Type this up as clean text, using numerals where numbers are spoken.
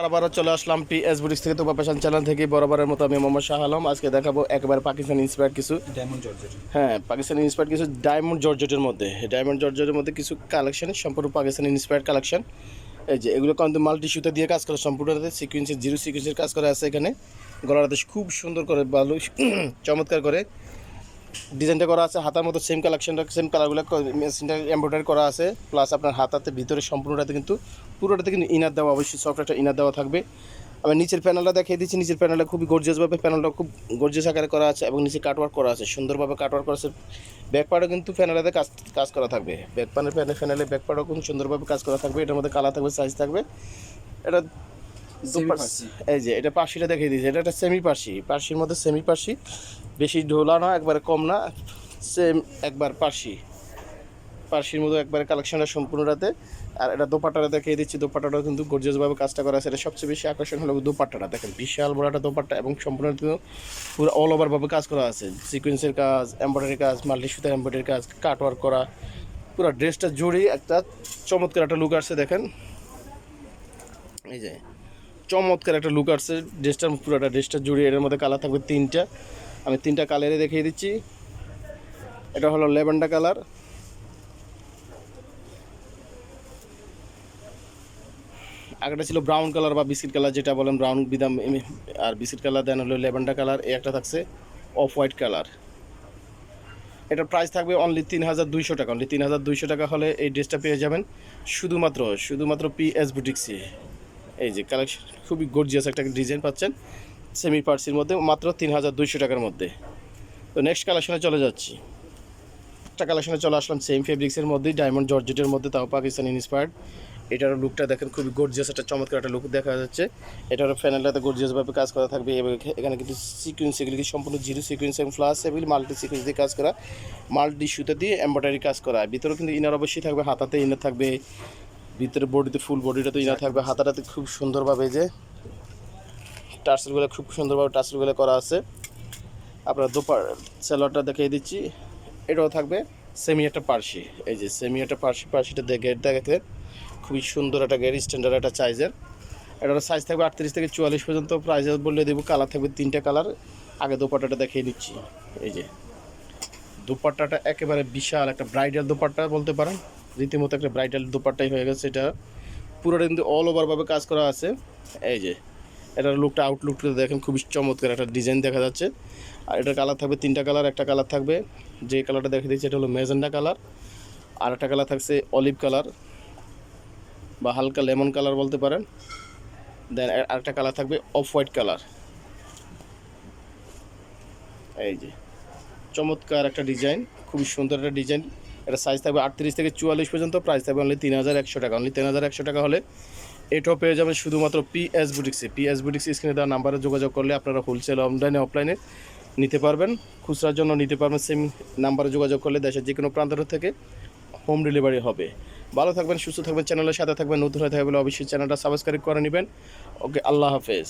আবারও চলে আসলাম PS boutiques থেকে তোপা ফ্যাশন চ্যানেল থেকে বরাবরের মতো আমি মোহাম্মদ শাহ আলম। আজকে দেখাবো একেবারে পাকিস্তানি ইন্সপায়ার্ড কিছু ডায়মন্ড জর্জেট। হ্যাঁ পাকিস্তানি ইন্সপায়ার্ড কিছু ডায়মন্ড জর্জেটের মধ্যে কিছু কালেকশন, সম্পূর্ণ পাকিস্তানি ইন্সপায়ার্ড কালেকশন। এই যে এগুলো কিন্তু মাল্টি সুতা দিয়ে কাজ করা, সম্পূর্ণটাতে সিকুয়েন্সের জিরো সিকুয়েন্সের কাজ করা আছে। এখানে গলাটাতে খুব সুন্দর করে ভালো চমৎকার করে ডিজাইনটা করা আছে। হাতার মতো সেম কালেকশনটা, সেম কালারগুলো মেশিনটা এমব্রয়ডারি করা আছে। প্লাস আপনার হাতাতে ভিতরে সম্পূর্ণটাতে কিন্তু পুরোটাতে কিন্তু ইনার দেওয়া, অবশ্যই সফট একটা ইনার দেওয়া থাকবে। আমি নিচের প্যানেলটা দেখিয়ে দিচ্ছি। নিচের প্যানেলটা খুবই গর্জিয়াসভাবে প্যানেলটা খুব গর্জিয়াস আকারে করা আছে এবং নিচে কাটওয়ার্ক করা আছে, সুন্দরভাবে কাটওয়ার্ক করা আছে। ব্যাক পার্টও কিন্তু প্যানেলাতে কাজ করা থাকবে। ব্যাক প্যানেলে ব্যাক পার্টও কিন্তু সুন্দরভাবে কাজ করা থাকবে। এটার মধ্যে কালার থাকবে, সাইজ থাকবে। এটা এই যে এটা পার্সিটা দেখিয়ে দিয়েছে। এটা একটা সেমি পার্সি, পার্সির মধ্যে সেমি পার্সি, বেশি ঢোলা না, একবারে কম না, সেম একবার পার্সির মতো একবারে কালেকশনটা সম্পূর্ণটাতে। আর এটা দোপাট্টাটা দেখিয়ে দিচ্ছি। দোপাট্টাটাও কিন্তু গর্জিয়াসভাবে কাজটা করা আছে। এটা সবচেয়ে বেশি আকর্ষণ হলো দোপাট্টাটা, দেখেন বিশাল বড় একটা দোপাট্টা এবং সম্পূর্ণ পুরো অল ওভারভাবে কাজ করা আছে। সিকোয়েন্সের কাজ, এমব্রয়ডারি কাজ, মাল্টি সুতার এমব্রয়ডারি কাজ, কাটওয়ার্ক করা, পুরো ড্রেসটা জুড়ে একটা চমৎকার একটা লুক আসছে। দেখেন এই যে চমৎকার একটা লুক আসছে ড্রেসটার, পুরোটা ড্রেসটা জুড়ে। এর মধ্যে কালার থাকবে তিনটা, আমি তিনটা কালারে দেখিয়ে দিচ্ছি। এটা হলো ল্যাভেন্ডার কালার, আগেটা ছিল ব্রাউন কালার বা বিস্কিট কালার, যেটা বলেন ব্রাউন বিদাম, আর বিস্কিট কালার দেন হলো ল্যাভেন্ডার কালার। এই একটা থাকছে অফ হোয়াইট কালার। এটার প্রাইস থাকবে অনলি ৩,২০০ টাকা। অনলি ৩,২০০ টাকা হলে এই ড্রেসটা পেয়ে যাবেন শুধুমাত্র পিএস বুটিক্সে। এই যে কালেকশন খুবই গর্জিয়াস একটা ডিজাইন পাচ্ছেন সেমি পার্সির মধ্যে, মাত্র ৩,২০০ টাকার মধ্যে। তো নেক্সট কালেকশনে চলে যাচ্ছি। একটা কালেকশনে চলে আসলাম সেম ফেব্রিক্সের মধ্যেই, ডায়মন্ড জর্জেটের মধ্যে, তাও পাকিস্তানি ইন্সপায়ার্ড। এটারও লুকটা দেখেন, খুবই গর্জিয়াস একটা চমৎকার একটা লুক দেখা যাচ্ছে। এটারও ফ্যানেলটাতে গর্জিয়াসভাবে কাজ করা থাকবে। এবং এখানে কিন্তু সিকুয়েন্স, এগুলি সম্পূর্ণ জিরো সিকুয়েন্স এবং প্লাস এগুলি মাল্টি সিকুয়েন্স দিয়ে কাজ করা, মাল্টি সুতা দিয়ে এমব্রয়ডারি কাজ করা। ভিতরেও কিন্তু ইনার অবশ্যই থাকবে, হাতাতে ইনার থাকবে, ভিতরে বডিতে ফুল বডিটাতে ইনার থাকবে, হাতাটাতে খুব সুন্দরভাবে যে টার্সেলগুলো, খুব সুন্দরভাবে টার্সেলগুলো করা আছে। আপনার সেলোয়ারটা দেখিয়ে দিচ্ছি। এটাও থাকবে সেমি একটা পার্সি। এই যে সেমি একটা পার্সিটা গেট দেখাতে খুবই সুন্দর একটা গেট, স্ট্যান্ডার্ড একটা সাইজের। এটার সাইজ থাকবে 38 থেকে 44 পর্যন্ত। প্রাইস বললে দেবো। কালার থাকবে তিনটা কালার। আগে দোপাট্টাটা দেখিয়ে দিচ্ছি। এই যে দোপাট্টাটা একেবারে বিশাল একটা ব্রাইডাল দোপাট্টা বলতে পারেন, রীতিমতো একটা ব্রাইডাল দোপাট্টাই হয়ে গেছে। এটা পুরোটা কিন্তু অল ওভারভাবে কাজ করা আছে। এই যে এটার লুকটা, আউটলুকটা দেখেন, খুবই চমৎকার একটা ডিজাইন দেখা যাচ্ছে। আর এটার কালার থাকবে তিনটা কালার। একটা কালার থাকবে, যে কালারটা দেখে দিচ্ছি, এটা হলো ম্যাজেন্ডা কালার। আর একটা কালার থাকছে অলিভ কালার বা হালকা লেমন কালার বলতে পারেন। দেন আরেকটা কালার থাকবে অফ হোয়াইট কালার। এই যে চমৎকার একটা ডিজাইন, খুবই সুন্দর একটা ডিজাইন। এটা সাইজ থাকবে 38 থেকে 44 পর্যন্ত। প্রাইস থাকবে অনলি ৩,১০০ টাকা। অনলি ৩,১০০ টাকা হলে এটাও পেয়ে যাবেন শুধুমাত্র পিএস বুটিক্সে। পিএস বুটিক্স স্ক্রিনে দেওয়া নাম্বারে যোগাযোগ করলে আপনারা হোলসেল, অনলাইনে, অফলাইনে নিতে পারবেন। খুচরার জন্য নিতে পারবেন, সেম নাম্বারে যোগাযোগ করলে দেশের যে কোনো প্রান্ত থেকে হোম ডেলিভারি হবে। ভালো থাকবেন, সুস্থ থাকবেন, চ্যানেলের সাথে থাকবেন। নতুন হয়ে থাকবে অবশ্যই চ্যানেলটা সাবস্ক্রাইব করে নেবেন। ওকে, আল্লাহ হাফেজ।